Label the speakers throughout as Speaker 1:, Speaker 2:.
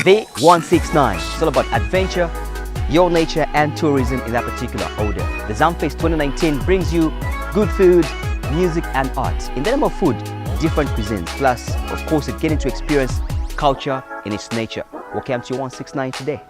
Speaker 1: The 169. It's all about adventure, your nature, and tourism in that particular order. The Zamfest 2019 brings you good food, music, and art. In the name of food, different cuisines, plus, of course, getting to experience culture in its nature. Welcome to 169 today.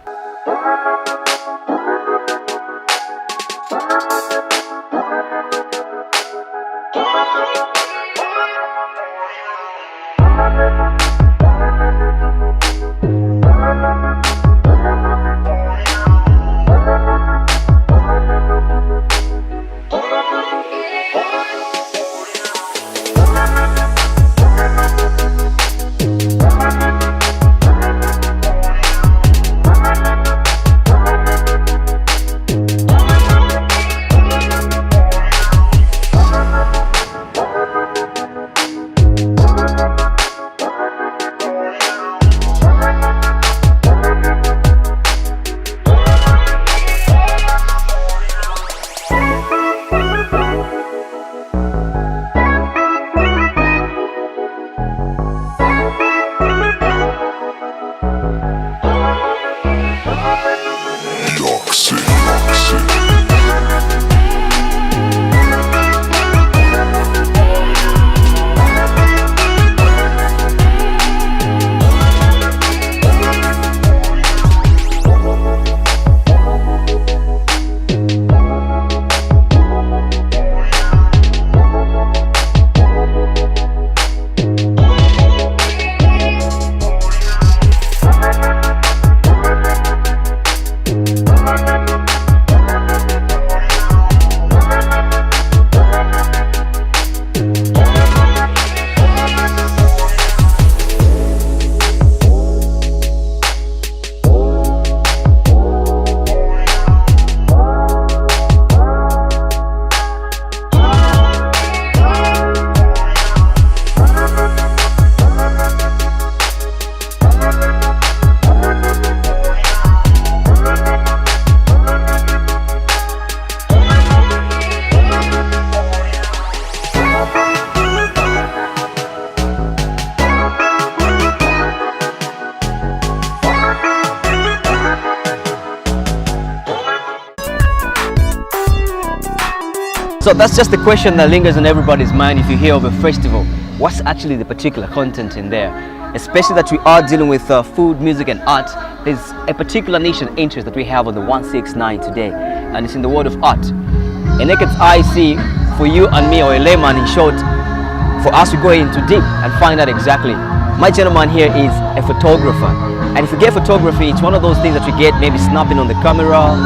Speaker 1: So that's just the question that lingers on everybody's mind if you hear of a festival. What's actually the particular content in there? Especially that we are dealing with food, music, and art. There's a particular niche and interest that we have on the 169 today, and it's in the world of art. A naked eye see for you and me, or a layman in short, for us to go into deep and find out exactly. My gentleman here is a photographer, and if you get photography, it's one of those things that you get maybe snapping on the camera,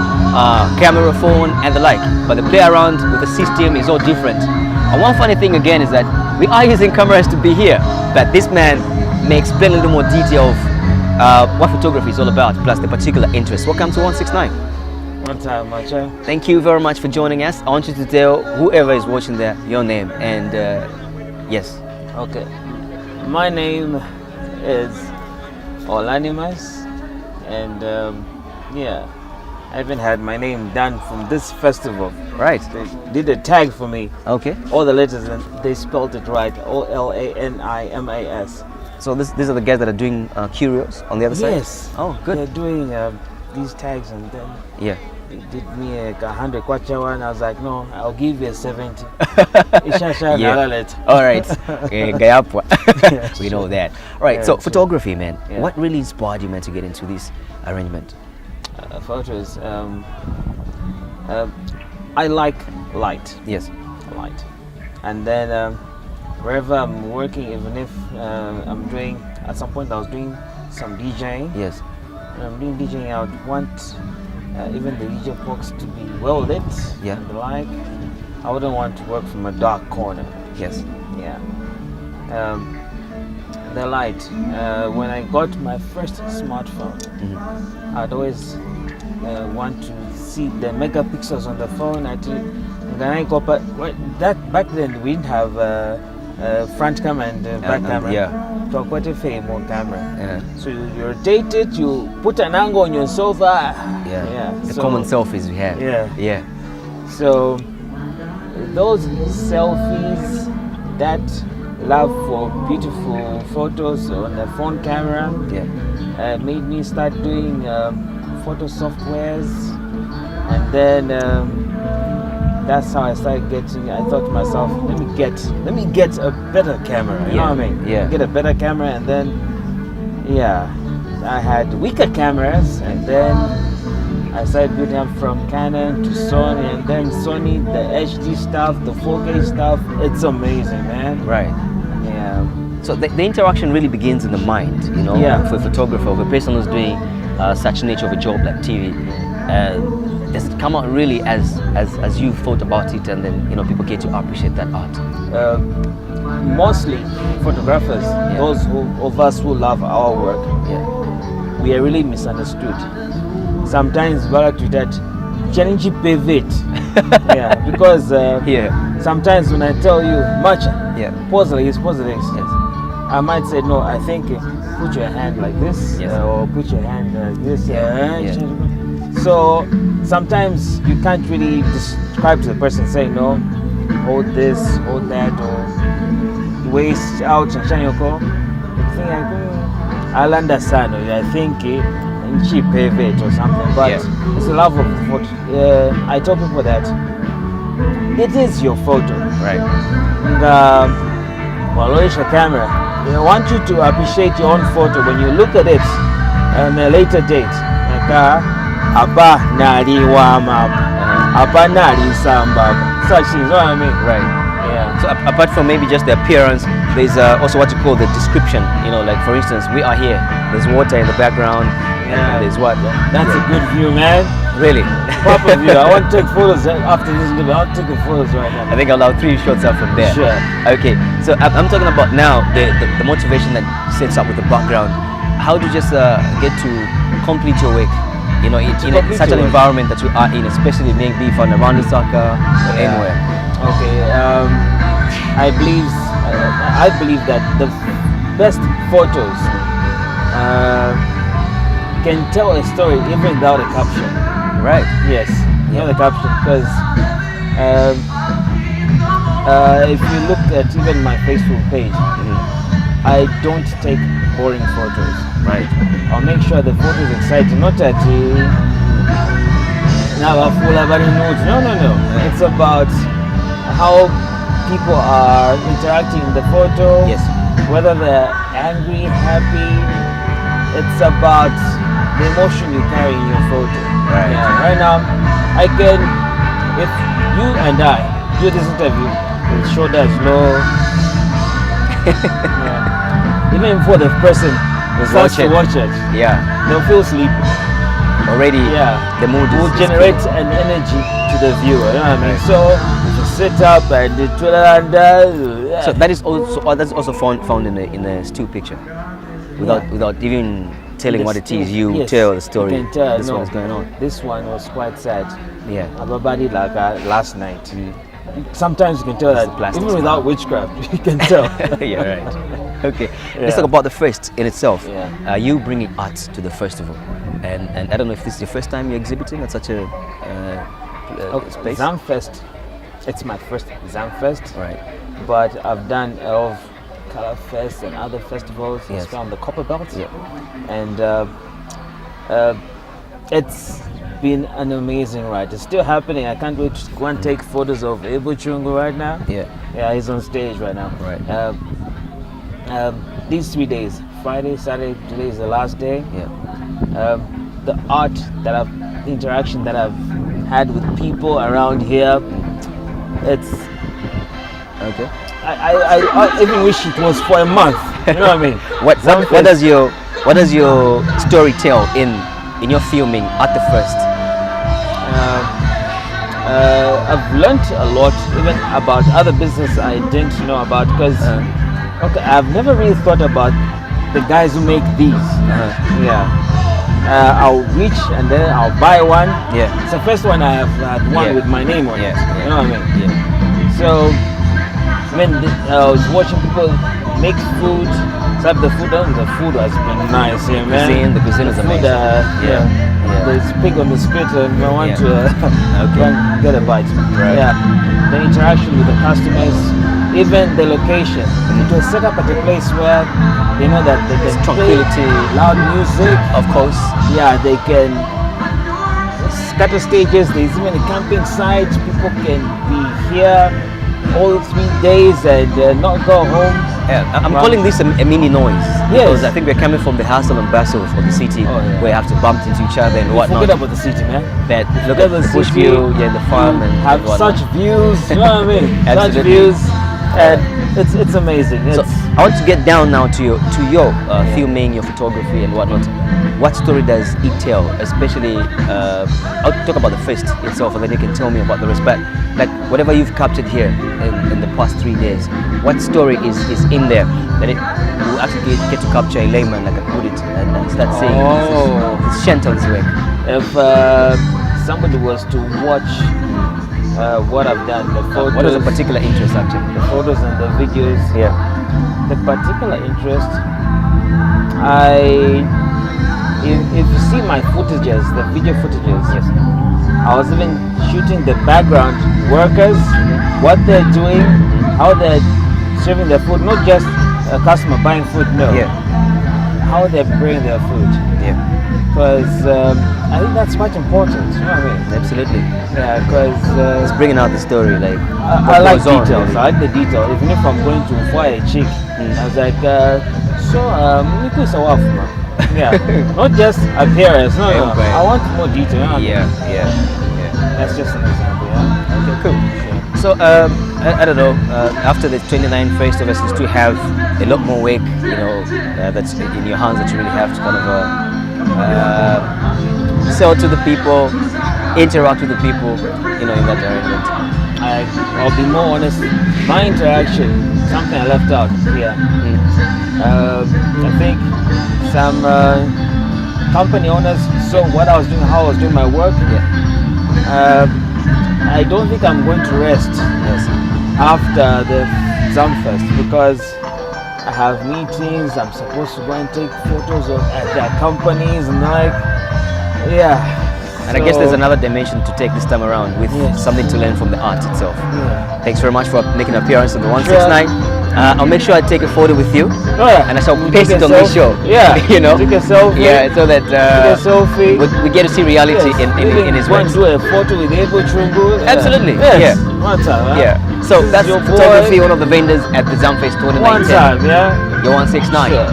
Speaker 1: camera phone, and the like. But the play around with the system is all different. And one funny thing again is that we are using cameras to be here, but this man may explain a little more detail of what photography is all about, plus the particular interest. Welcome to 169.
Speaker 2: One time, my child.
Speaker 1: Thank you very much for joining us. I want you to tell whoever is watching there your name and yes.
Speaker 2: Okay. My name is Olanimas, and yeah, I even had my name done from this festival.
Speaker 1: Right.
Speaker 2: They did a tag for me.
Speaker 1: Okay.
Speaker 2: All the letters, and they spelled it right. Olanimas.
Speaker 1: So these are the guys that are doing curios on the other side?
Speaker 2: Yes.
Speaker 1: Oh, good.
Speaker 2: They're doing these tags, and then
Speaker 1: yeah.
Speaker 2: they did me a 100 kwacha, and I was like, no, I'll give you a 70.
Speaker 1: Yeah. All right. We know that. All right.
Speaker 2: Yeah,
Speaker 1: so photography, man.
Speaker 2: Yeah.
Speaker 1: What really inspired you, man, to get into this arrangement?
Speaker 2: Photos. I like light.
Speaker 1: Yes.
Speaker 2: Light. And then wherever I'm working, even if I'm doing, at some point I was doing some DJing.
Speaker 1: Yes.
Speaker 2: When I'm doing DJing, I would want even the DJ box to be well lit.
Speaker 1: Yeah.
Speaker 2: And the like. I wouldn't want to work from a dark corner.
Speaker 1: Yes.
Speaker 2: Yeah. The light. When I got my first smartphone, I'd always want to see the megapixels on the phone. That back then we didn't have front camera and back camera.
Speaker 1: Yeah.
Speaker 2: So quite a fame on camera.
Speaker 1: Yeah.
Speaker 2: So you rotate it, you put an angle on your sofa.
Speaker 1: Yeah. The common selfies we have.
Speaker 2: Yeah.
Speaker 1: Yeah.
Speaker 2: So those selfies, that love for beautiful photos on the phone camera.
Speaker 1: Yeah.
Speaker 2: Made me start doing photo softwares, and then that's how I started getting. I thought to myself, let me get a better camera. You know what I mean?
Speaker 1: Yeah.
Speaker 2: Get a better camera, and then I had weaker cameras, and then I started building up from Canon to Sony, and then Sony, the HD stuff, the 4K stuff. It's amazing, man.
Speaker 1: Right.
Speaker 2: Yeah.
Speaker 1: So the interaction really begins in the mind, you know,
Speaker 2: Yeah.
Speaker 1: for a photographer, for a person who's doing such nature of a job like TV. Does it come out really as you thought about it, and then, you know, people get to appreciate that art?
Speaker 2: Mostly photographers, those of us who love our work, we are really misunderstood. Sometimes that challenge pivot. Yeah, because sometimes when I tell you much, pose like this, I might say no. I think put your hand like this, or put your hand like this. So sometimes you can't really describe to the person, say no, hold this, hold that, or waist out and shine your core. I'll understand. I think cheap pivot or something, but it's a love of the photo. I tell people that it is your photo,
Speaker 1: Right.
Speaker 2: Well, camera. I want you to appreciate your own photo when you look at it on a later date. Apa nari wama, apa nari samba. Such things, you know what I mean?
Speaker 1: Right.
Speaker 2: Yeah.
Speaker 1: So apart from maybe just the appearance, there's also what you call the description. You know, like for instance, we are here. There's water in the background. And there's what?
Speaker 2: That's a good view, man.
Speaker 1: Really?
Speaker 2: Proper view. I want to take photos after this interview. I'll take the photos right now.
Speaker 1: I think I'll allow 3 shots up from there.
Speaker 2: Sure.
Speaker 1: Okay. So I'm talking about now the motivation that sets up with the background. How do you just get to complete your work? You know, in such an environment that you are in, especially maybe from around the soccer or anywhere.
Speaker 2: Okay. I believe that the best photos can tell a story even without a caption.
Speaker 1: Right.
Speaker 2: Yes. Without a caption, because if you look at even my Facebook page, I don't take boring photos.
Speaker 1: Right.
Speaker 2: I'll make sure the photo is exciting, not that no. It's about how people are interacting in the photo.
Speaker 1: Yes.
Speaker 2: Whether they're angry, happy. It's about the emotion you carry in your photo.
Speaker 1: Right.
Speaker 2: Yeah. Right now, I can, if you and I do this interview with shoulders low, even before the person starts to watch it, they'll feel sleepy.
Speaker 1: Already, the mood
Speaker 2: will generate an energy to the viewer. You know what I mean? So if you sit up and do
Speaker 1: so that is also found in the still picture, without even telling what it is. You tell the story.
Speaker 2: You can tell.
Speaker 1: This one is going on.
Speaker 2: This one was quite sad.
Speaker 1: Yeah.
Speaker 2: Ababadi like last night. Sometimes you can tell that even without witchcraft, you can tell.
Speaker 1: Yeah, right. Okay. Let's talk about the fest in itself. You bringing art to the festival, and I don't know if this is your first time you're exhibiting at such a space.
Speaker 2: Zamfest. It's my first Zamfest.
Speaker 1: Right.
Speaker 2: But I've done a lot of Color Fest and other festivals around the Copper Belt. And it's been an amazing ride. It's still happening. I can't wait to go and take photos of Ebo Chungu right now. Yeah, he's on stage right now.
Speaker 1: Right.
Speaker 2: These 3 days, Friday, Saturday, today is the last day. The art that interaction that I've had with people around here, it's okay. I even wish it was for a month. You know what I mean?
Speaker 1: What does your story tell in your filming at the first?
Speaker 2: I've learned a lot even about other business I didn't know about, because I've never really thought about the guys who make these. I'll reach and then I'll buy one. It's the first one I have had one with my name on it. You know what I mean? So when I was watching people make food, the food has been nice here, man.
Speaker 1: The cuisine is amazing.
Speaker 2: There's pig on the spit and I want to go and get a bite. The interaction with the customers, even the location. It was set up at a place where they know that they can
Speaker 1: Tranquility.
Speaker 2: play loud music.
Speaker 1: Of course.
Speaker 2: Yeah, they can scatter stages. There's even a camping site. People can be here all 3 days and not go home.
Speaker 1: Yeah, I'm calling this a mini noise because
Speaker 2: Yes.
Speaker 1: I think we're coming from the hustle and bustle of the city,
Speaker 2: Oh, yeah.
Speaker 1: where you have to bump into each other and whatnot.
Speaker 2: Forget about the city, man.
Speaker 1: But look
Speaker 2: Forget
Speaker 1: at the bush
Speaker 2: city,
Speaker 1: view, yeah, the farm
Speaker 2: you
Speaker 1: and
Speaker 2: have
Speaker 1: whatnot.
Speaker 2: such views. You know what I mean? Such
Speaker 1: Absolutely.
Speaker 2: views, and it's amazing.
Speaker 1: So
Speaker 2: It's,
Speaker 1: I want to get down now to your filming, your photography and whatnot. What story does it tell? Especially, I'll talk about the fest itself, and then you can tell me about the rest. But like whatever you've captured here in the past 3 days, what story is in there that you actually get to capture a layman, like I put it, and start saying this is Shenton's work.
Speaker 2: if somebody was to watch what I've done, the photos,
Speaker 1: What is a particular interest actually?
Speaker 2: the photos and the videos,
Speaker 1: Yeah.
Speaker 2: the particular interest, if you see my footages, the video footages,
Speaker 1: Yes.
Speaker 2: I was even shooting the background workers, what they're doing, how they're serving their food, not just a customer buying food, no.
Speaker 1: Yeah.
Speaker 2: How they're preparing their food.
Speaker 1: Yeah.
Speaker 2: Because I think that's quite important, you know what I mean?
Speaker 1: Absolutely.
Speaker 2: Yeah, because
Speaker 1: It's bringing out the story, like
Speaker 2: I
Speaker 1: what
Speaker 2: like
Speaker 1: goes on,
Speaker 2: details.
Speaker 1: really.
Speaker 2: I like the detail. Even if I'm going to fire a chick, I was like, Niku is a wife, man. Yeah, not just appearance. No, no.
Speaker 1: Okay.
Speaker 2: I want more detail. You know what I mean?
Speaker 1: Yeah.
Speaker 2: That's just an example. Yeah.
Speaker 1: Okay, cool.
Speaker 2: Yeah.
Speaker 1: So I don't know. After the 29 festivals, you still have a lot more work, you know, that's in your hands that you really have to kind of sell to the people, interact with the people, you know, in that arrangement.
Speaker 2: I'll be more honest. My interaction, something I left out here. I think some company owners saw what I was doing, how I was doing my work. I don't think I'm going to rest after the Zamfest because I have meetings. I'm supposed to go and take photos at their companies and
Speaker 1: And I guess there's another dimension to take this time around with
Speaker 2: Yes.
Speaker 1: something to learn from the art itself.
Speaker 2: Yeah.
Speaker 1: Thanks very much for making an appearance on the 169. I'll make sure I take a photo with you, and I shall paste it on this show.
Speaker 2: Yeah,
Speaker 1: you know.
Speaker 2: take a selfie.
Speaker 1: Yeah, so that
Speaker 2: Take a selfie.
Speaker 1: we get to see reality in his
Speaker 2: want
Speaker 1: works.
Speaker 2: to do a photo with Ebo Chungu.
Speaker 1: Absolutely,
Speaker 2: Yes.
Speaker 1: yeah.
Speaker 2: One time. Huh?
Speaker 1: Yeah. So that's
Speaker 2: Your
Speaker 1: photography,
Speaker 2: boy.
Speaker 1: one of the vendors at the Zamfest 2019.
Speaker 2: One time, yeah.
Speaker 1: Your 169.
Speaker 2: Sure.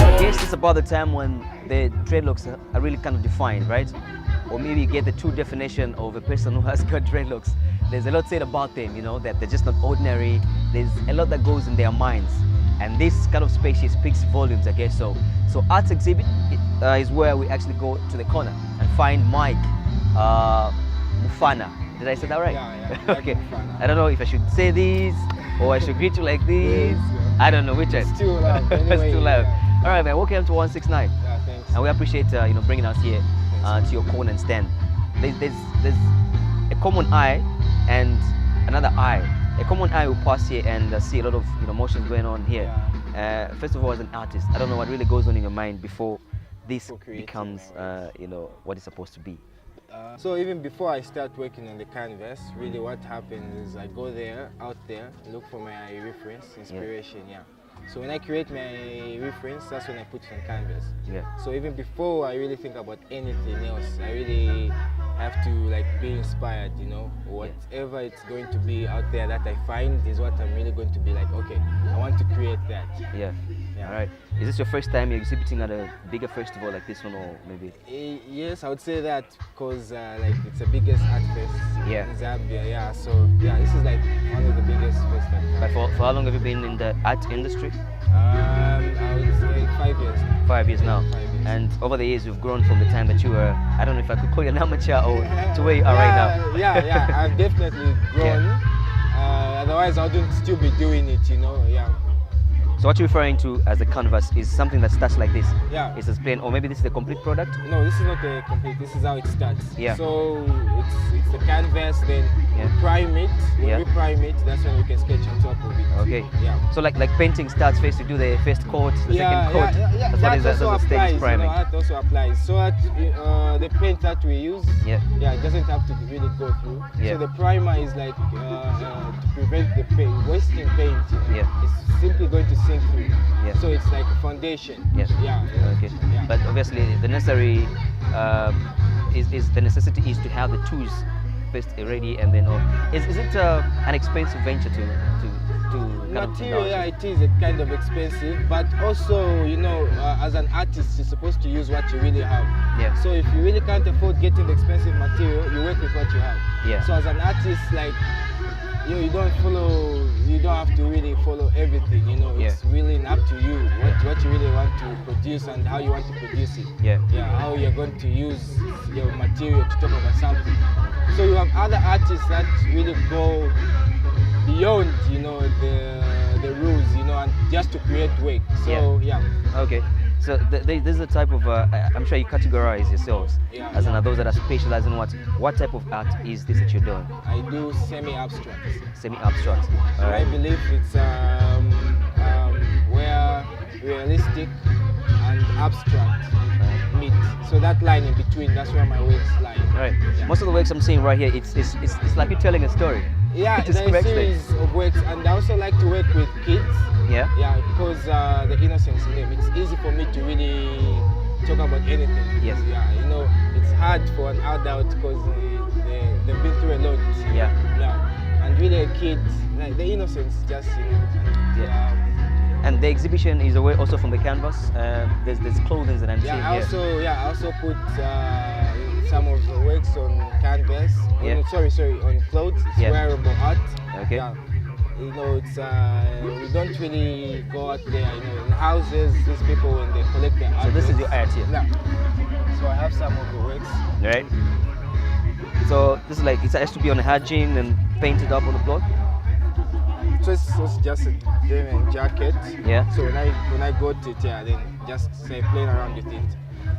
Speaker 1: I guess it's about the time when the dreadlocks are really kind of defined, right? Or maybe you get the true definition of a person who has got dreadlocks. There's a lot said about them, you know, that they're just not ordinary. There's a lot that goes in their minds. And this kind of species speaks volumes, I guess so. So Arts Exhibit is where we actually go to the corner and find Mike Mufana. Did I say that right?
Speaker 3: Yeah,
Speaker 1: Okay.
Speaker 3: Mufana.
Speaker 1: I don't know if I should say this or I should greet you like this.
Speaker 3: Yeah.
Speaker 1: I don't know which one.
Speaker 3: It's too loud. Anyway,
Speaker 1: It's too loud.
Speaker 3: yeah.
Speaker 1: All right, man. Welcome to 169.
Speaker 3: Yeah, thanks.
Speaker 1: And we appreciate you know, bringing us here to your corner and stand. There's a common eye and another eye. A common eye will pass here and see a lot of motions going on here. First of all, as an artist, I don't know what really goes on in your mind before this
Speaker 3: Before creating
Speaker 1: becomes
Speaker 3: our
Speaker 1: what it's supposed to be.
Speaker 3: So even before I start working on the canvas, really what happens is I go out there, look for my reference, inspiration, yeah. So when I create my reference, that's when I put it on canvas.
Speaker 1: Yeah.
Speaker 3: So even before I really think about anything else, I really have to like be inspired, you know. Whatever it's going to be out there that I find is what I'm really going to be like, okay, I want to create that.
Speaker 1: Yeah.
Speaker 3: Yeah.
Speaker 1: All right. Is this your first time you're exhibiting at a bigger festival like this one, or maybe?
Speaker 3: Yes, I would say that because like it's the biggest art fest in Zambia. Yeah, so yeah, this is like one of the biggest festivals.
Speaker 1: But for how long have you been in the art industry?
Speaker 3: I would say 5 years.
Speaker 1: 5 years now.
Speaker 3: 5 years.
Speaker 1: And over the years, you've grown from the time that you were, I don't know if I could call you an amateur or to where you are right now.
Speaker 3: Yeah, I've definitely grown. Otherwise, I wouldn't still be doing it, you know. Yeah.
Speaker 1: So what you're referring to as a canvas is something that starts like this.
Speaker 3: Yeah.
Speaker 1: It's as plain, or maybe this is the complete product.
Speaker 3: No, this is not a complete. This is how it starts.
Speaker 1: Yeah.
Speaker 3: So it's the canvas. Then
Speaker 1: Yeah.
Speaker 3: we prime it. When
Speaker 1: Yeah.
Speaker 3: we prime it, that's when we can sketch on top of it.
Speaker 1: Okay.
Speaker 3: Yeah.
Speaker 1: So like painting starts first, you do the first coat, the second coat.
Speaker 3: Yeah.
Speaker 1: That's what is
Speaker 3: That
Speaker 1: that's
Speaker 3: also
Speaker 1: the stage
Speaker 3: applies.
Speaker 1: priming.
Speaker 3: That also applies. So that the paint that we use,
Speaker 1: Yeah.
Speaker 3: it doesn't have to really go through.
Speaker 1: Yeah.
Speaker 3: So the primer is like to prevent the paint, wasting paint.
Speaker 1: Yeah.
Speaker 3: It's simply going to sink through.
Speaker 1: Yeah.
Speaker 3: So it's like a foundation.
Speaker 1: Yes.
Speaker 3: Yeah.
Speaker 1: Okay.
Speaker 3: Yeah.
Speaker 1: But obviously the necessary is the necessity is to have the tools first ready, and then is it an expensive venture to kind of
Speaker 3: Material,
Speaker 1: indulge in?
Speaker 3: it is kind of expensive, but also, as an artist, you're supposed to use what you really have.
Speaker 1: Yeah.
Speaker 3: So if you really can't afford getting the expensive material, you work with what you have.
Speaker 1: Yeah.
Speaker 3: So as an artist, like, you don't have to really follow everything. It's really up to you what you really want to produce and how you want to produce it.
Speaker 1: Yeah.
Speaker 3: How you're going to use your material to talk about something. So you have other artists that really go beyond, the rules, and just to create work. So
Speaker 1: Okay. So this is a type of I'm sure you categorize yourselves as those that are specialized in what type of art is this that you're doing?
Speaker 3: I do semi-abstract.
Speaker 1: Semi-abstract.
Speaker 3: I believe it's where realistic and abstract meet. So that line in between, that's where my works lie.
Speaker 1: Right.
Speaker 3: Yeah.
Speaker 1: Most of the works I'm seeing right here, it's like you're telling a story.
Speaker 3: Yeah,
Speaker 1: It is
Speaker 3: there's a
Speaker 1: correct
Speaker 3: series of works, and I also like to work with kids.
Speaker 1: Yeah.
Speaker 3: Yeah, because the innocence in them. It's easy for me to really talk about anything.
Speaker 1: Yes.
Speaker 3: Yeah, it's hard for an adult because they've been through a lot.
Speaker 1: Yeah.
Speaker 3: Yeah. And really a kid, like the innocence just,
Speaker 1: And the exhibition is away also from the canvas. There's clothing that I'm seeing here.
Speaker 3: I also put some of the works on canvas.
Speaker 1: Yeah.
Speaker 3: On clothes. It's
Speaker 1: Yeah.
Speaker 3: wearable art.
Speaker 1: Okay.
Speaker 3: Yeah. It's we don't really go out there. In houses, these people when they collect their art.
Speaker 1: So this is your art here.
Speaker 3: Yeah. So I have some of the works.
Speaker 1: Right. So this is like it has to be on a hajin and painted up on the floor.
Speaker 3: So it's just a denim jacket.
Speaker 1: Yeah.
Speaker 3: So when I got it, then just say playing around with it.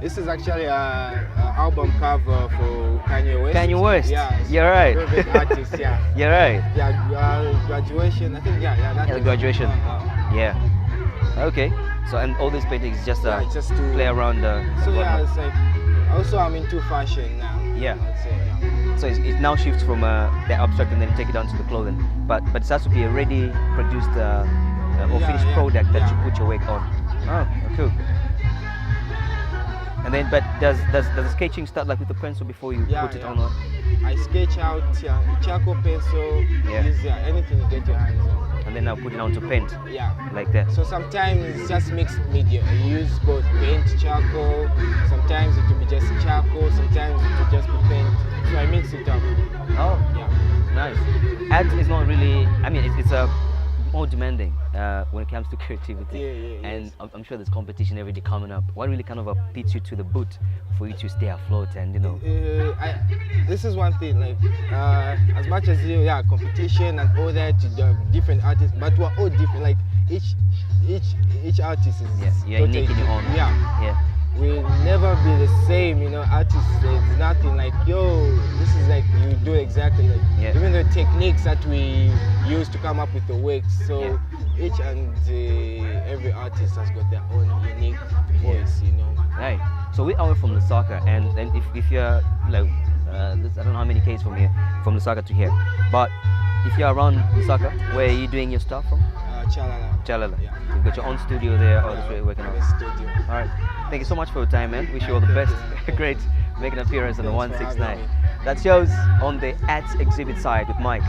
Speaker 3: This is actually an album cover for Kanye West.
Speaker 1: Kanye West.
Speaker 3: Yeah.
Speaker 1: You're right.
Speaker 3: Favorite artist. Yeah.
Speaker 1: You're right.
Speaker 3: Yeah. Graduation. I think. Yeah.
Speaker 1: The graduation. Yeah. Okay. So and all these paintings just
Speaker 3: just to
Speaker 1: play around.
Speaker 3: So
Speaker 1: whatnot.
Speaker 3: it's like also I'm into fashion now.
Speaker 1: Yeah.
Speaker 3: I'd say, yeah.
Speaker 1: So it now shifts from the abstract and then take it down to the clothing. But it has to be a ready produced or finished product that you put your work on. Oh, cool. And then, but does the sketching start like with the pencil before you put it on?
Speaker 3: I sketch out charcoal pencil. Use anything you get your hands on.
Speaker 1: And then I'll put it onto paint.
Speaker 3: Yeah.
Speaker 1: Like that.
Speaker 3: So sometimes it's just mixed media. You use both paint, charcoal. Sometimes it will be just charcoal. Sometimes it will just be paint. So I mix it up.
Speaker 1: Oh,
Speaker 3: Yeah.
Speaker 1: nice. Art is not really. I mean, it's more demanding when it comes to creativity. And I'm sure there's competition every day coming up. What really kind of beats you to the boot for you to stay afloat and
Speaker 3: this is one thing, like as much as competition and all that, different artists, but we're all different. Like each artist is
Speaker 1: you're unique in your own.
Speaker 3: Yeah. We'll never be the same, artists, it's nothing like, this is like, you do exactly like, even the techniques that we use to come up with the works, so each and every artist has got their own unique voice,
Speaker 1: Right. So we are from Lusaka, and then if you're like, I don't know how many k's from here, from Lusaka to here, but if you're around Lusaka, where are you doing your stuff from? Chalala.
Speaker 3: Yeah.
Speaker 1: You've got your own studio there, or that's where you're working on.
Speaker 3: Studio.
Speaker 1: All right. Thank you so much for your time, man. Wish you all the best. Great. Make an appearance on the
Speaker 3: Thanks for
Speaker 1: 169.
Speaker 3: having me.
Speaker 1: That shows on the arts exhibit side with Mike.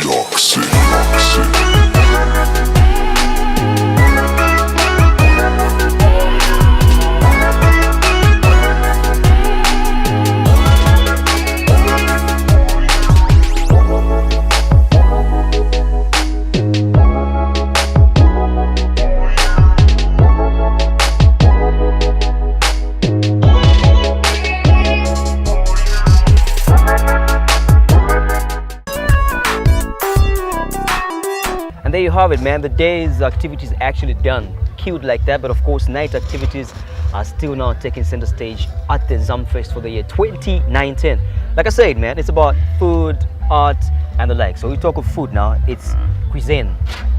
Speaker 4: Toxic.
Speaker 1: you have it, man. The day's activities actually done, killed like that. But of course, night activities are still now taking center stage at the Zamfest for the year 2019. Like I said, man, it's about food, art, and the like. So we talk of food now. It's cuisine.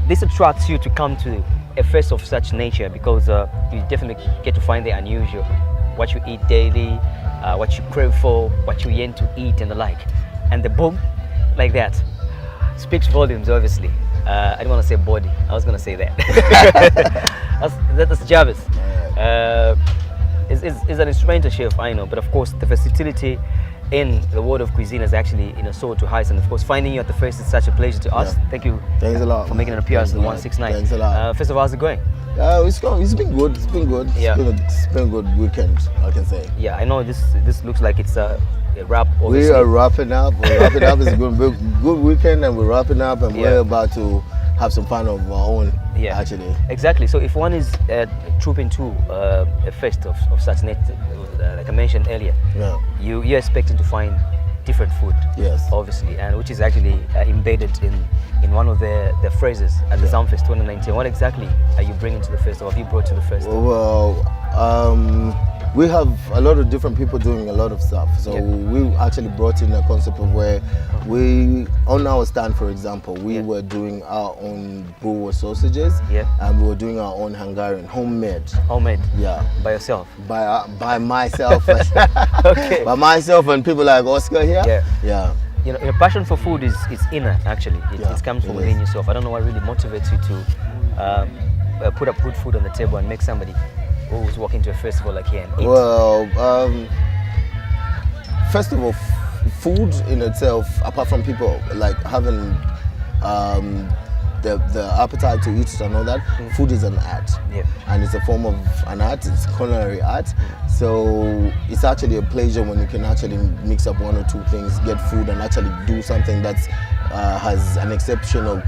Speaker 1: This attracts you to come to a fest of such nature because you definitely get to find the unusual, what you eat daily, what you crave for, what you yearn to eat, and the like. And the boom, like that, speaks volumes, obviously. I didn't want to say body. I was going to say that. that's Jarvis. Is an instrumental chef, I know, but of course the versatility in the world of cuisine is actually soared to heights, and of course finding you at the fest is such a pleasure to us. Thank you.
Speaker 4: Thanks a lot
Speaker 1: for making an appearance in the 169.
Speaker 4: Thanks a lot.
Speaker 1: First of all, how's it going?
Speaker 4: It's been good. It's been good.
Speaker 1: Yeah.
Speaker 4: It's been a good weekend, I can say.
Speaker 1: Yeah, I know this looks like it's a wrap.
Speaker 4: We are wrapping up. We're wrapping up. It's going to be a good weekend, and we're wrapping up, and we're about to have some fun of our own. Yeah, actually.
Speaker 1: Exactly. So if one is trooping to a fest of such nature, like I mentioned earlier, you're expecting to find different food.
Speaker 4: Yes.
Speaker 1: Obviously, and which is actually embedded in one of the phrases at the Zamfest 2019. What exactly are you bringing to the festival? Have you brought to the festival?
Speaker 4: Well, we have a lot of different people doing a lot of stuff. So we actually brought in a concept of where we, on our stand, for example, we were doing our own boer sausages, and we were doing our own Hungarian, homemade.
Speaker 1: Homemade?
Speaker 4: Yeah.
Speaker 1: By yourself?
Speaker 4: By myself.
Speaker 1: Okay.
Speaker 4: By myself and people like Oscar here.
Speaker 1: Yeah. Your passion for food is inner, actually. It comes from within yourself. I don't know what really motivates you to put up good food on the table and make somebody who's walking to a festival like here and eat.
Speaker 4: Well, first of all, food in itself, apart from people like having the appetite to eat it and all that, food is an art. And it's a form of an art, it's culinary art. So it's actually a pleasure when you can actually mix up one or two things, get food and actually do something that's has an exceptional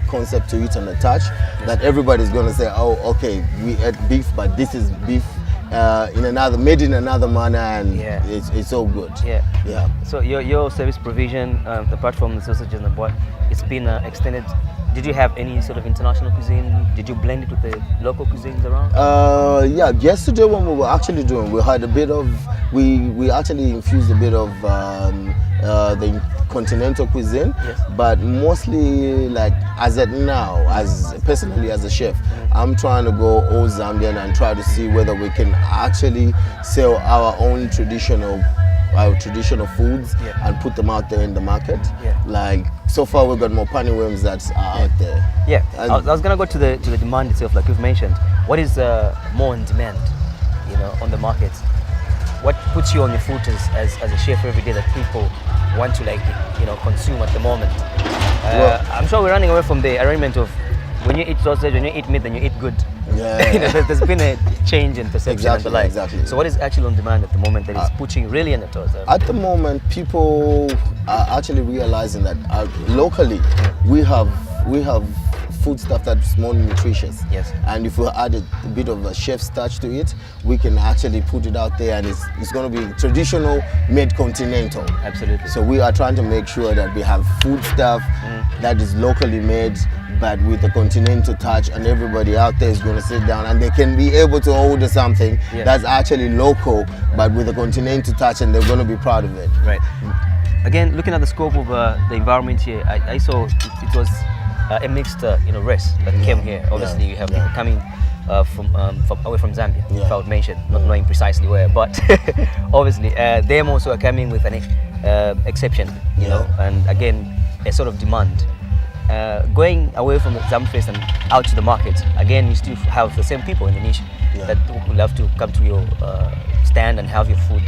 Speaker 4: concept to it and a touch that everybody's going to say, oh, okay, we ate beef, but this is beef made in another manner, and it's so good.
Speaker 1: So your service provision, apart from the sausages and the board, it's been extended. Did you have any sort of international cuisine? Did you blend it with the local cuisines around?
Speaker 4: Yesterday when we were actually doing, we had a bit of, we actually infused a bit of the continental cuisine, but mostly like as at now, as personally as a chef, I'm trying to go all Zambian and try to see whether we can actually sell our own traditional foods and put them out there in the market. Like so far we've got more pani worms that are out there.
Speaker 1: I was gonna go to the demand itself, like you've mentioned. What is more in demand, on the market? What puts you on your foot as a chef every day that people want to consume at the moment? I'm sure we're running away from the arrangement of when you eat sausage, when you eat meat, then you eat good. There's been a change in perception and the like.
Speaker 4: Exactly.
Speaker 1: So what is actually on demand at the moment that is pushing really in the toes?
Speaker 4: At the moment, people are actually realizing that locally we have food stuff that's more nutritious. And if we add a bit of a chef's touch to it, we can actually put it out there, and it's going to be traditional, made continental.
Speaker 1: Absolutely.
Speaker 4: So we are trying to make sure that we have food stuff that is locally made, but with a continental touch, and everybody out there is going to sit down and they can be able to order something that's actually local, but with a continental touch, and they're going to be proud of it.
Speaker 1: Right. Again, looking at the scope of the environment here, I saw it was a mixed race that came here. Obviously, you have people coming from away from Zambia, if I would mention, not knowing precisely where, but obviously them also are coming with an exception, and again, a sort of demand. Going away from the Zamfest and out to the market, again, you still have the same people in the niche that would love to come to your stand and have your food.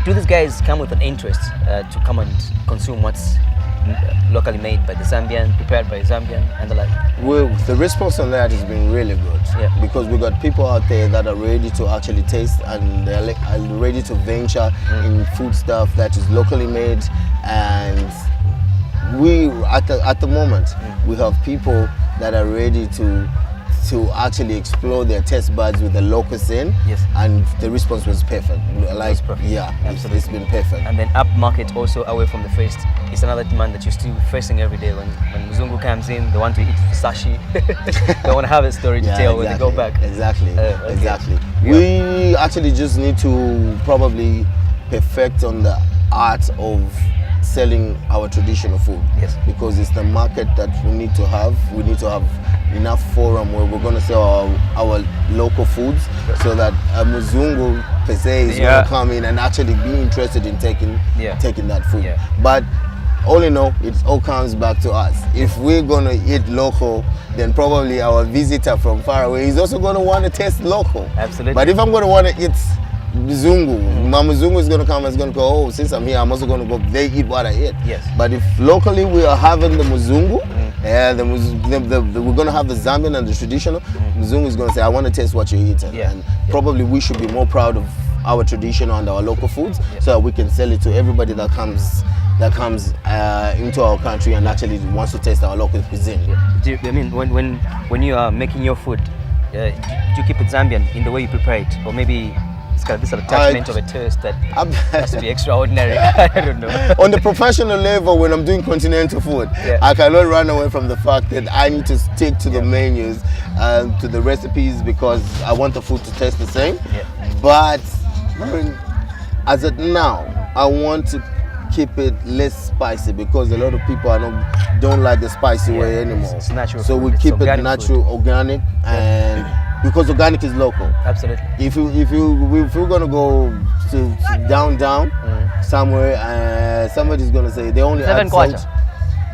Speaker 1: Do these guys come with an interest to come and consume what's locally made by the Zambian, prepared by Zambian, and the like?
Speaker 4: Well, the response on that has been really good, because we got people out there that are ready to actually taste, and they're ready to venture in food stuff that is locally made. And we at the moment we have people that are ready to to actually explore their taste buds with the local scene.
Speaker 1: Yes.
Speaker 4: And the response was perfect. Like,
Speaker 1: perfect.
Speaker 4: yeah,
Speaker 1: Absolutely.
Speaker 4: it's been perfect.
Speaker 1: And then up market also away from the fest, it's another demand that you're still facing every day. When Mzungu comes in, they want to eat sashi. They want to have a story to tell when they go back.
Speaker 4: Exactly.
Speaker 1: Okay.
Speaker 4: Exactly.
Speaker 1: Yeah.
Speaker 4: We actually just need to probably perfect on the art of selling our traditional food.
Speaker 1: Yes.
Speaker 4: Because it's the market that we need to have. We need to have enough forum where we're going to sell our local foods, so that a Mzungu per se is going to come in and actually be interested in taking that food.
Speaker 1: Yeah.
Speaker 4: But all in all, it all comes back to us. If we're going to eat local, then probably our visitor from far away is also going to want to taste local.
Speaker 1: Absolutely.
Speaker 4: But if I'm going to want to eat Mzungu, my Mzungu is going to come and is going to go, oh, since I'm here, I'm also going to go, they eat what I eat.
Speaker 1: Yes.
Speaker 4: But if locally we are having the Mzungu, we're going to have the Zambian and the traditional, Mzungu is going to say, I want to taste what you're eating.
Speaker 1: Yeah.
Speaker 4: And probably we should be more proud of our traditional and our local foods, so that we can sell it to everybody that comes into our country and actually wants to taste our local cuisine.
Speaker 1: Do you, I mean, when you are making your food, do you keep it Zambian in the way you prepare it, or maybe it's got this sort of attachment of a taste that has to be extraordinary? I don't know.
Speaker 4: On the professional level, when I'm doing continental food, I cannot run away from the fact that I need to stick to the menus and to the recipes, because I want the food to taste the same. But as of now, I want to keep it less spicy, because a lot of people don't like the spicy way anymore.
Speaker 1: It's natural.
Speaker 4: So
Speaker 1: food.
Speaker 4: we keep it
Speaker 1: organic
Speaker 4: natural,
Speaker 1: food.
Speaker 4: organic, and because organic is local.
Speaker 1: Absolutely.
Speaker 4: If we're gonna go to down somewhere, somebody's gonna say they only add salt.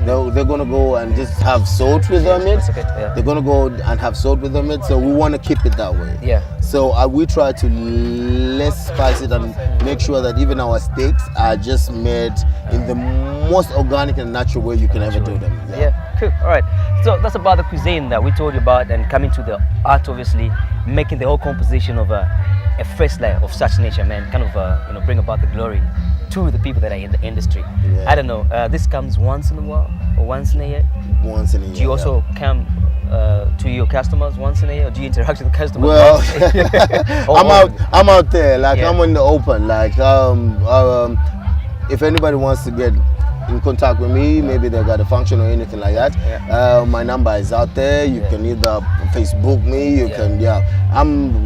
Speaker 4: They're gonna go and just have salt with their meat.
Speaker 1: Okay. Yeah.
Speaker 4: They're gonna go and have salt with their meat. So we want to keep it that way.
Speaker 1: Yeah.
Speaker 4: So we try to less spice it and make sure that even our steaks are just made in the most organic and natural way you can ever do them.
Speaker 1: Yeah, cool. All right. So that's about the cuisine that we told you about, and coming to the art, obviously, making the whole composition of a first layer of such nature, man, kind of bring about the glory to the people that are in the industry. I don't know. This comes once in a while or once in a year.
Speaker 4: Once in a year.
Speaker 1: Do you also come to your customers once in a year, or do you interact with the customers?
Speaker 4: Well, I'm out there, like I'm in the open. Like if anybody wants to get in contact with me, maybe they got a function or anything like that, my number is out there. You can either Facebook me, you can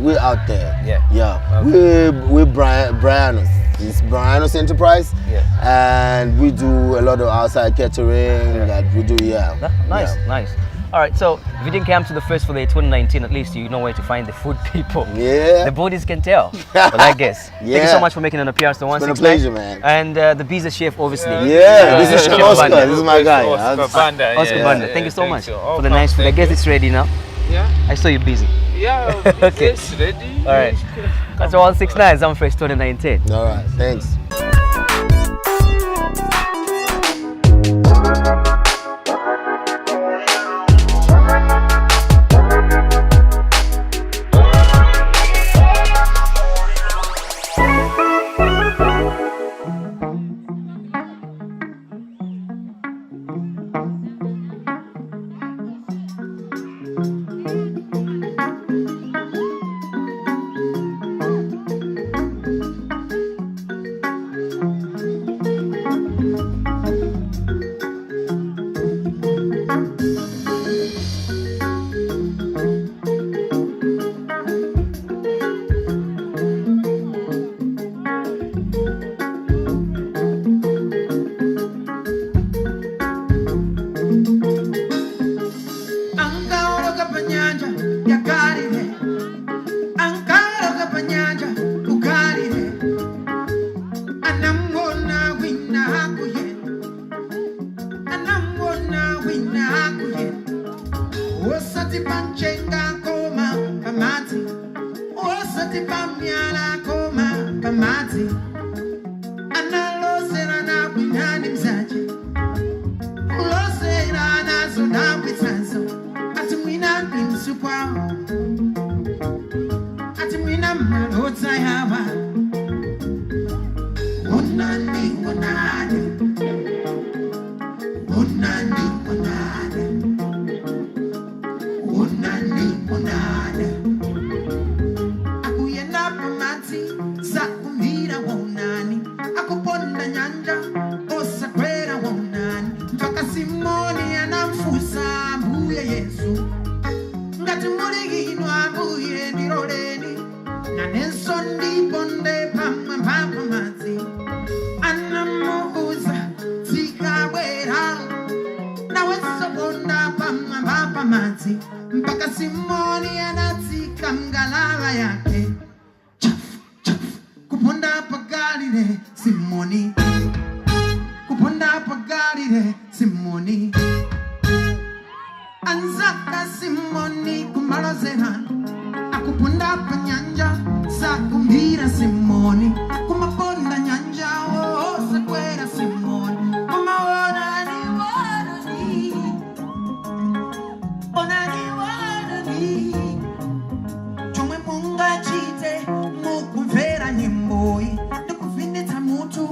Speaker 4: we're out there. We're Brianos. It's Brianos Enterprise, and we do a lot of outside catering that we do.
Speaker 1: Nice. All right, so if you didn't come to the first for the 2019, at least you know where to find the food people.
Speaker 4: Yeah.
Speaker 1: The bodies can tell. Well, I guess. Thank you so much for making an appearance to 169.
Speaker 4: It's been a pleasure, man.
Speaker 1: And the Biza chef, obviously.
Speaker 4: This is Chef Oscar.
Speaker 1: Banda.
Speaker 4: This is my guy.
Speaker 3: Oscar
Speaker 1: Banda. Thank you so much for the nice food. I guess it's ready now.
Speaker 3: Yeah.
Speaker 1: I saw you busy.
Speaker 3: Yeah.
Speaker 1: Okay.
Speaker 3: It's ready.
Speaker 1: All right. That's 169 Zamfest 2019.
Speaker 4: All right. Thanks.
Speaker 5: kuponda pagalire simoni anzaka simoni kumalozena akupunda panyanja sakumbira simoni kumaponda nyanja sakwera simoni kumaonani onani chomwe munga chite mukumvera nyimboyi ndikuvinitsa mutu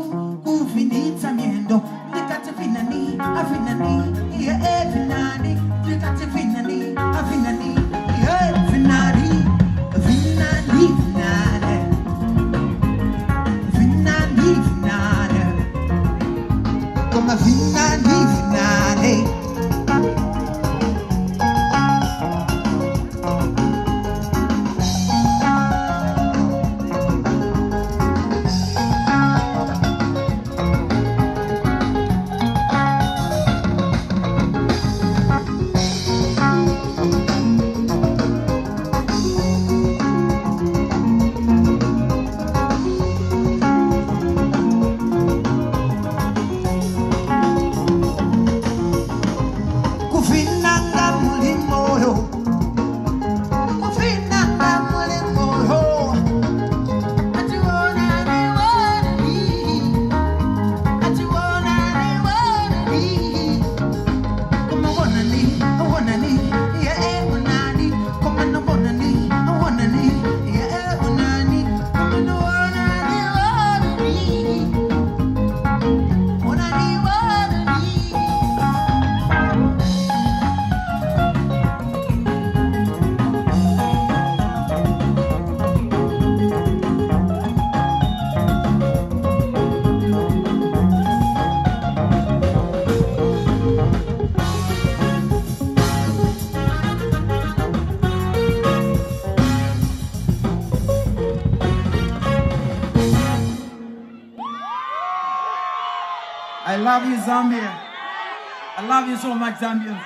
Speaker 5: kuvinitsa myendo ndikati vinani avinani iye vinani ndikati vinani avinani iye vinani vinani vinani vinani vinani koma vinani vinani I love you, Zambia. I love you so much, Zambia.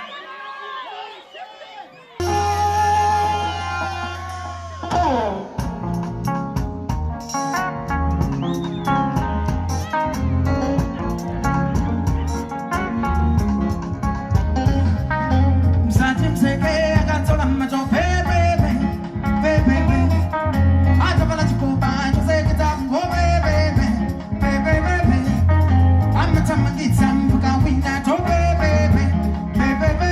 Speaker 5: Baby,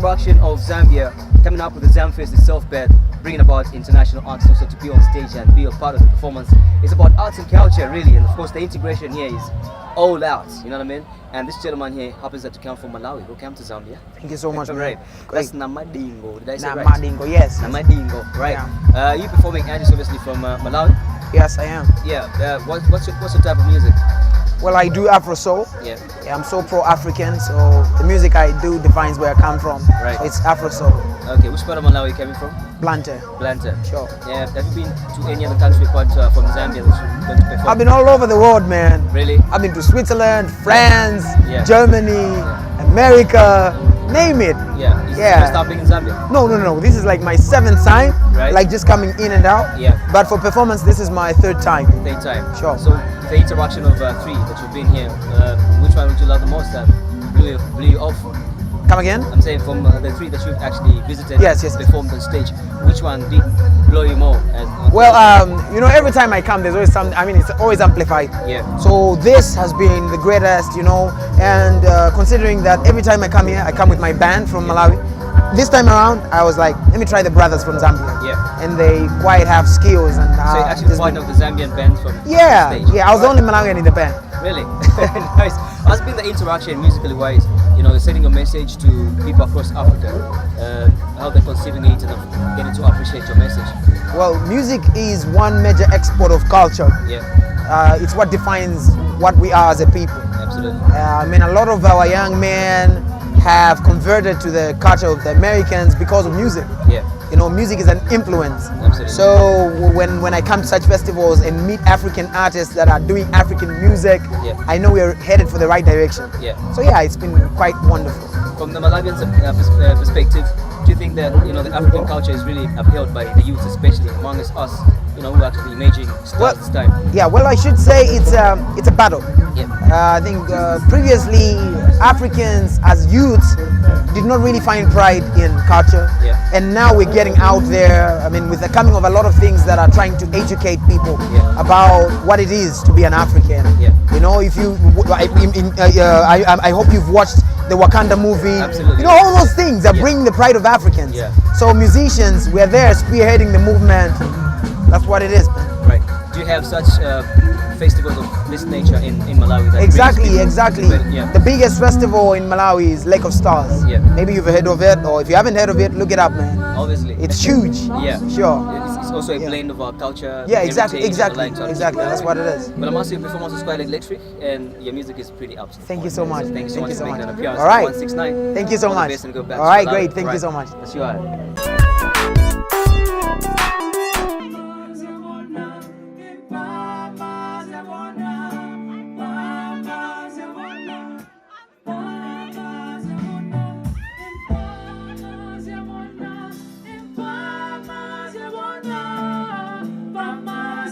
Speaker 1: interaction of Zambia coming up with the Zamfest itself, but bringing about international artists also to be on stage and be a part of the performance. It's about arts and culture, really, and of course the integration here is all out. You know what I mean? And this gentleman here happens to come from Malawi, who came to Zambia.
Speaker 6: Thank you so much,
Speaker 1: Right.
Speaker 6: man.
Speaker 1: That's
Speaker 6: Great.
Speaker 1: Namadingo. Did I say right?
Speaker 6: Namadingo, yes.
Speaker 1: Namadingo, right? You performing artists obviously from Malawi.
Speaker 6: Yes, I am.
Speaker 1: Yeah. What's your type of music?
Speaker 6: Well, I do Afro soul.
Speaker 1: Yeah.
Speaker 6: Yeah, I'm so pro-African, so the music I do defines where I come from.
Speaker 1: Right.
Speaker 6: So it's Afro soul.
Speaker 1: Okay. Which part of Malawi are you coming from?
Speaker 6: Blantyre.
Speaker 1: Blantyre.
Speaker 6: Sure.
Speaker 1: Yeah. Have you been to any other country apart from Zambia that you're going to perform?
Speaker 6: I've been all over the world, man.
Speaker 1: Really?
Speaker 6: I've been to Switzerland, France,
Speaker 1: Yeah.
Speaker 6: Germany, America, name it.
Speaker 1: Yeah. Is
Speaker 6: Yeah.
Speaker 1: First time being in Zambia.
Speaker 6: No. This is like my 7th time,
Speaker 1: Right.
Speaker 6: like just coming in and out.
Speaker 1: Yeah.
Speaker 6: But for performance, this is my 3rd time.
Speaker 1: Same time.
Speaker 6: Sure.
Speaker 1: So the interaction of three that you've been here, which one would you love the most? That blew you off?
Speaker 6: Come again?
Speaker 1: I'm saying from the three that you've actually visited,
Speaker 6: Yes.
Speaker 1: performed on stage, which one did blow you more?
Speaker 6: Well, every time I come, there's always something. I mean, it's always amplified.
Speaker 1: Yeah.
Speaker 6: So this has been the greatest, and considering that every time I come here, I come with my band from Malawi. This time around, I was like, let me try the brothers from Zambia.
Speaker 1: Yeah.
Speaker 6: And they quite have skills and.
Speaker 1: So you're actually part of the Zambian band from
Speaker 6: Yeah,
Speaker 1: stage?
Speaker 6: yeah. I was the only Malawian in the band.
Speaker 1: Really? Nice. How's been the interaction musically wise? Sending a message to people across Africa, how they're conceiving it and getting to appreciate your message.
Speaker 6: Well, music is one major export of culture.
Speaker 1: Yeah,
Speaker 6: It's what defines what we are as a people.
Speaker 1: absolutely.
Speaker 6: I mean, a lot of our young men have converted to the culture of the Americans because of music.
Speaker 1: Yeah,
Speaker 6: Music is an influence.
Speaker 1: Absolutely.
Speaker 6: So when I come to such festivals and meet African artists that are doing African music,
Speaker 1: Yeah.
Speaker 6: I know we're headed for the right direction.
Speaker 1: Yeah.
Speaker 6: So yeah, it's been quite wonderful.
Speaker 1: From the Malawian perspective, do you think that the African culture is really upheld by the youth, especially amongst us, who are actually emerging stars this time?
Speaker 6: Yeah, well, I should say it's a battle.
Speaker 1: Yeah,
Speaker 6: I think previously Africans as youths did not really find pride in culture,
Speaker 1: Yeah.
Speaker 6: and now we're getting out there. I mean, with the coming of a lot of things that are trying to educate people
Speaker 1: Yeah.
Speaker 6: about what it is to be an African.
Speaker 1: Yeah.
Speaker 6: If you, I hope you've watched the Wakanda movie.
Speaker 1: Absolutely.
Speaker 6: All those things that
Speaker 1: Yeah.
Speaker 6: bring the pride of Africans.
Speaker 1: Yeah.
Speaker 6: So musicians, we're there spearheading the movement. That's what it is, man.
Speaker 1: right. Do you have such festivals of this nature in Malawi? That
Speaker 6: Exactly.
Speaker 1: Yeah.
Speaker 6: The biggest festival in Malawi is Lake of Stars.
Speaker 1: Yeah.
Speaker 6: Maybe you've heard of it, or if you haven't heard of it, look it up, man.
Speaker 1: Obviously.
Speaker 6: It's huge.
Speaker 1: Yeah.
Speaker 6: Sure.
Speaker 1: It's also a
Speaker 6: Yeah.
Speaker 1: blend of our culture.
Speaker 6: Yeah, exactly.
Speaker 1: heritage, and the like,
Speaker 6: Exactly. That's what it is.
Speaker 1: But I must say, your performance was quite electric, and your music is pretty up.
Speaker 6: Thank you so much.
Speaker 1: Thank you so much for making an
Speaker 6: much.
Speaker 1: appearance.
Speaker 6: All right.
Speaker 1: 169.
Speaker 6: Thank you so
Speaker 1: All the
Speaker 6: much.
Speaker 1: best and go back
Speaker 6: All
Speaker 1: to
Speaker 6: right,
Speaker 1: Malawi.
Speaker 6: great. Thank you
Speaker 1: Right.
Speaker 6: so much.
Speaker 1: That's you are.
Speaker 7: Mama,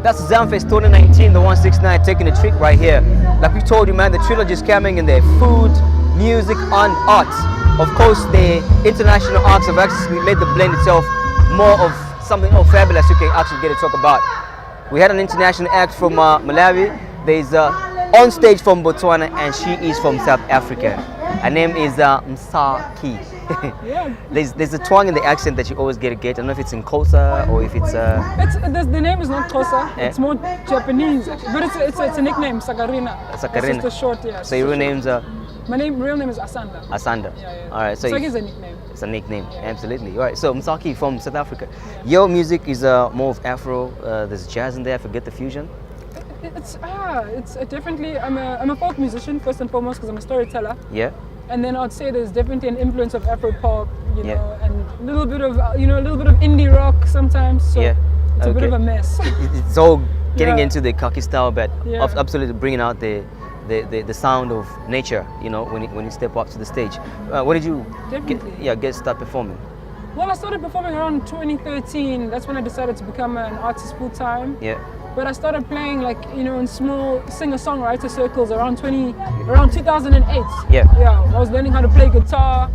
Speaker 1: That's Zamfest 2019, the 169 taking a trick right here. Like we told you, man, the trilogy is coming in there: food, music, and art. Of course, the international arts have actually made the blend itself more of something fabulous you can actually get to talk about. We had an international act from Malawi. There's on stage from Botswana, and she is from South Africa. Her name is Msaki. There's a twang in the accent that you always get. I don't know if it's in Xhosa or if it's.
Speaker 7: The name is not Xhosa. It's more Japanese, actually. But it's a nickname, Sakarina.
Speaker 1: Sakarina.
Speaker 7: It's just a short, yeah.
Speaker 1: So your real name's
Speaker 7: My real name is Asanda.
Speaker 1: Asanda.
Speaker 7: Yeah.
Speaker 1: All right. So
Speaker 7: Msaki is a nickname.
Speaker 1: It's a nickname, absolutely. All right. So Msaki from South Africa. Your music is more of Afro. There's jazz in there. Forget the fusion.
Speaker 7: It's definitely. I'm a folk musician first and foremost because I'm a storyteller.
Speaker 1: Yeah.
Speaker 7: And then I'd say there's definitely an influence of Afro pop, you know, and a little bit of indie rock sometimes. So it's a bit of a mess.
Speaker 1: It's all getting into the khaki style, but
Speaker 7: Yeah.
Speaker 1: absolutely bringing out the sound of nature. You know, when you step up to the stage. When did you start performing?
Speaker 7: Well, I started performing around 2013. That's when I decided to become an artist full time.
Speaker 1: Yeah.
Speaker 7: But I started playing in small singer-songwriter circles around 2008.
Speaker 1: Yeah.
Speaker 7: I was learning how to play guitar,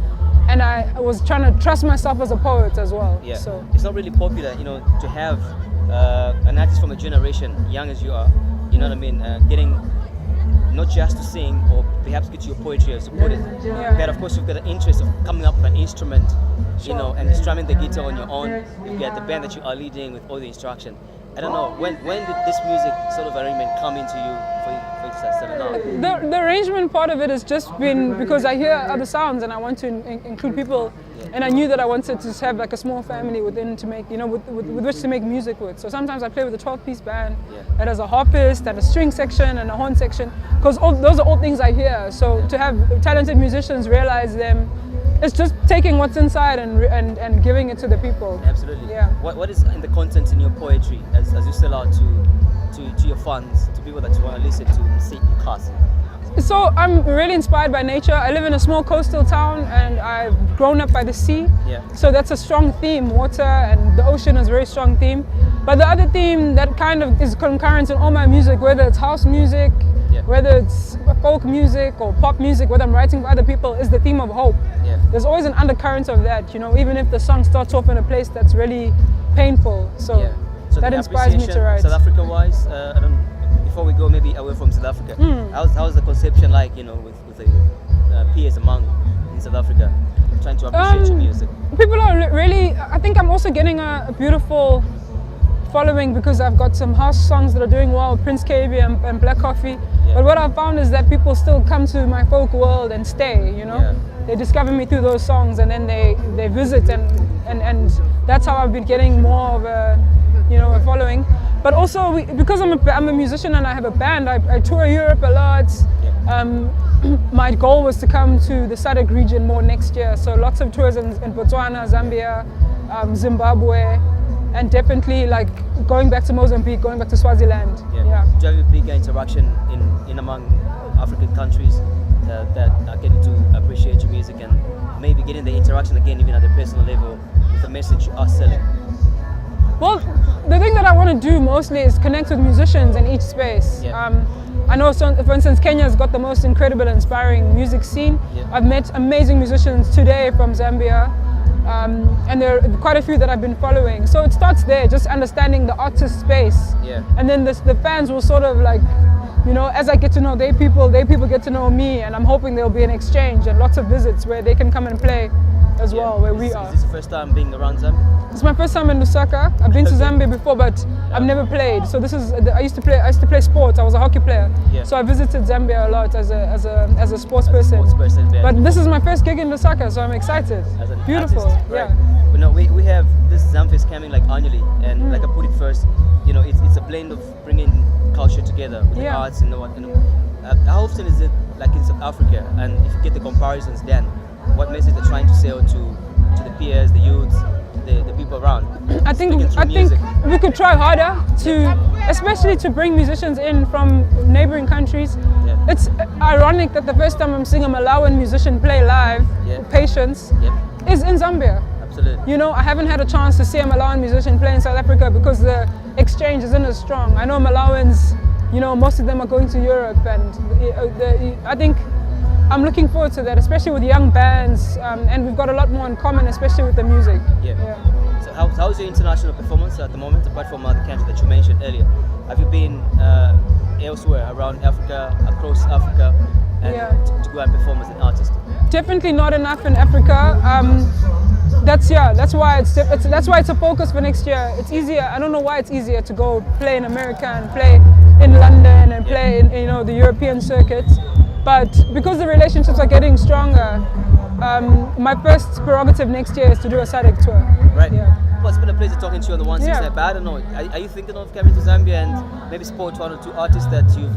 Speaker 7: and I was trying to trust myself as a poet as well.
Speaker 1: Yeah.
Speaker 7: So
Speaker 1: It's not really popular, to have an artist from a generation, young as you are, you know what I mean, getting not just to sing or perhaps get your poetry or support it.
Speaker 7: Yeah.
Speaker 1: But of course you've got an interest of coming up with an instrument, and strumming the guitar on your own. You've got the band that you are leading with all the instruction. I don't know, when did this music sort of arrangement come into you for you to start starting out?
Speaker 7: the arrangement part of it has just been because I hear other sounds and I want to include people, and I knew that I wanted to have a small family within to make with which to make music with. So sometimes I play with a 12-piece band that has a harpist and a string section and a horn section, because those are all things I hear. So to have talented musicians realize them, it's just taking what's inside and giving it to the people.
Speaker 1: Absolutely.
Speaker 7: Yeah.
Speaker 1: What is in the content in your poetry as you sell out to your fans, to people that you want to listen to and see in class?
Speaker 7: So I'm really inspired by nature. I live in a small coastal town and I've grown up by the sea.
Speaker 1: Yeah.
Speaker 7: So that's a strong theme. Water and the ocean is a very strong theme. But the other theme that kind of is concurrent in all my music, whether it's house music, whether it's folk music or pop music, whether I'm writing for other people, is the theme of hope.
Speaker 1: Yeah.
Speaker 7: There's always an undercurrent of that, even if the song starts off in a place that's really painful. So that inspires me to write.
Speaker 1: South Africa-wise, before we go maybe away from South Africa, how's the conception like, with the peers among in South Africa, trying to appreciate your music?
Speaker 7: People are really, I think I'm also getting a beautiful following because I've got some house songs that are doing well, Prince KB and Black Coffee. Yeah. But what I've found is that people still come to my folk world and stay, They discover me through those songs and then they visit and that's how I've been getting more of a following. But also because I'm a musician and I have a band, I tour Europe a lot. My goal was to come to the SADC region more next year. So lots of tours in Botswana, Zambia, Zimbabwe, and definitely going back to Mozambique, going back to Swaziland. Yeah.
Speaker 1: Do you have a bigger interaction in among African countries that are getting to appreciate your music and maybe getting the interaction again even at the personal level with the message you are selling?
Speaker 7: Well, the thing that I want to do mostly is connect with musicians in each space.
Speaker 1: Yeah.
Speaker 7: I know, for instance, Kenya's got the most incredible, inspiring music scene.
Speaker 1: Yeah.
Speaker 7: I've met amazing musicians today from Zambia. And there are quite a few that I've been following. So it starts there, just understanding the artist space.
Speaker 1: Yeah.
Speaker 7: And then the fans will sort of as I get to know they people get to know me, and I'm hoping there'll be an exchange and lots of visits where they can come and play as well, where we are.
Speaker 1: Is this the first time being around Zambia?
Speaker 7: It's my first time in Lusaka. I've been to Zambia before, but I've never played. So I used to play sports. I was a hockey player.
Speaker 1: Yeah.
Speaker 7: So I visited Zambia a lot as a sports person. But this is my first gig in Lusaka, so I'm excited.
Speaker 1: As an
Speaker 7: beautiful.
Speaker 1: artist, right? We have this Zamfest coming annually, and like I put it first, it's a blend of bringing culture together with the arts and what. How often is it like in South Africa? And if you get the comparisons, then what message they're trying to sell to the peers, the youths, the people around?
Speaker 7: I think we could try harder especially to bring musicians in from neighboring countries.
Speaker 1: Yeah.
Speaker 7: It's ironic that the first time I'm seeing a Malawian musician play live, Patience, is in Zambia. You know, I haven't had a chance to see a Malawian musician play in South Africa because the exchange isn't as strong. I know Malawans, you know, most of them are going to Europe, and I think I'm looking forward to that, especially with young bands, and we've got a lot more in common, especially with the music.
Speaker 1: So how's your international performance at the moment, apart from the country that you mentioned earlier? Have you been elsewhere around Africa, across Africa, and to go and perform as an artist?
Speaker 7: Definitely not enough in Africa. That's why it's a focus for next year. It's easier. I don't know why it's easier to go play in America and play in London and play in, you know, the European circuit. But because the relationships are getting stronger, my first prerogative next year is to do a SADC tour.
Speaker 1: Right. Yeah. Well, it's been a pleasure talking to you on the 169. But I don't know, are you thinking of coming to Zambia and maybe support one or two artists that you've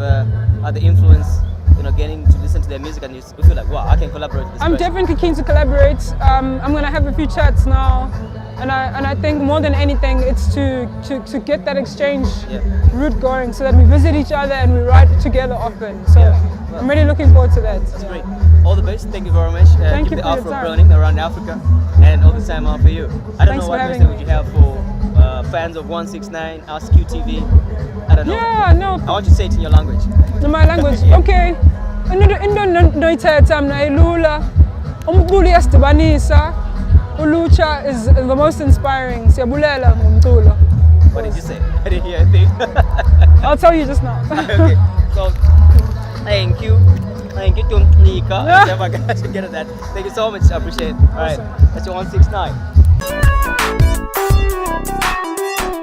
Speaker 1: had the influence, you know, getting to listen to their music, and you feel like, wow, I can collaborate with this person?
Speaker 7: Definitely keen to collaborate. I'm going to have a few chats now, and I think more than anything, it's to get that exchange route going, so that we visit each other and we write together often. So I'm really looking forward to that.
Speaker 1: That's great. All the best. Thank you very much.
Speaker 7: Thank you
Speaker 1: the
Speaker 7: for
Speaker 1: Afro
Speaker 7: your time.
Speaker 1: burning around Africa, and all the time out for you. I don't
Speaker 7: Thanks
Speaker 1: know what
Speaker 7: for
Speaker 1: message
Speaker 7: having
Speaker 1: would
Speaker 7: me.
Speaker 1: you have for fans of 169, Ask QTV. I don't know.
Speaker 7: Yeah, no.
Speaker 1: I want you to say it in your language.
Speaker 7: In my language, okay. Into noithetha mina ilula. Umculo uyasidibanisa. Ulutsha is the most inspiring. Siyabulela ngomculo.
Speaker 1: What did you say? I didn't hear a thing.
Speaker 7: I'll tell you just now.
Speaker 1: Okay. So, thank you. Thank you to Nika. Never got to get that. Thank you so much. I appreciate it. All right. That's your 169.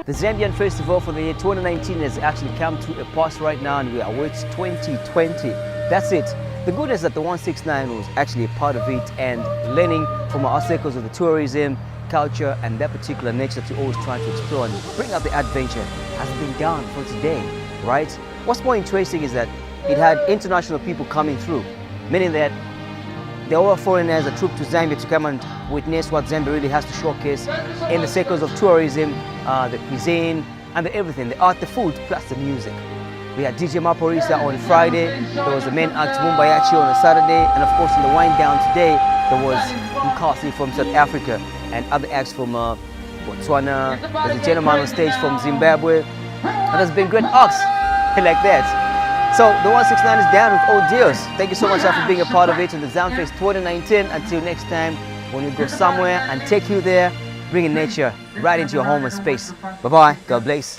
Speaker 1: The Zambian Festival for the year 2019 has actually come to a pass right now, and we await 2020. That's it. The good is that the 169 was actually a part of it, and learning from our circles of the tourism, culture, and that particular nature that we always try to explore and bring out the adventure has been done for today, right? What's more interesting is that it had international people coming through, meaning that there were foreigners that trooped to Zambia to come and witness what Zambia really has to showcase in the circles of tourism, the cuisine, and everything, the art, the food, plus the music. We had DJ Maporisa on Friday, there was the main act Mumbayachi on a Saturday, and of course in the wind down today, there was Mkasi from South Africa and other acts from Botswana, there's a gentleman on stage from Zimbabwe, and there's been great acts like that. So the 169 is down with all deals. Thank you so much for being a part of it in the Zamfest 2019. Until next time, when we go somewhere and take you there, bringing nature right into your home and space. Bye-bye. God bless.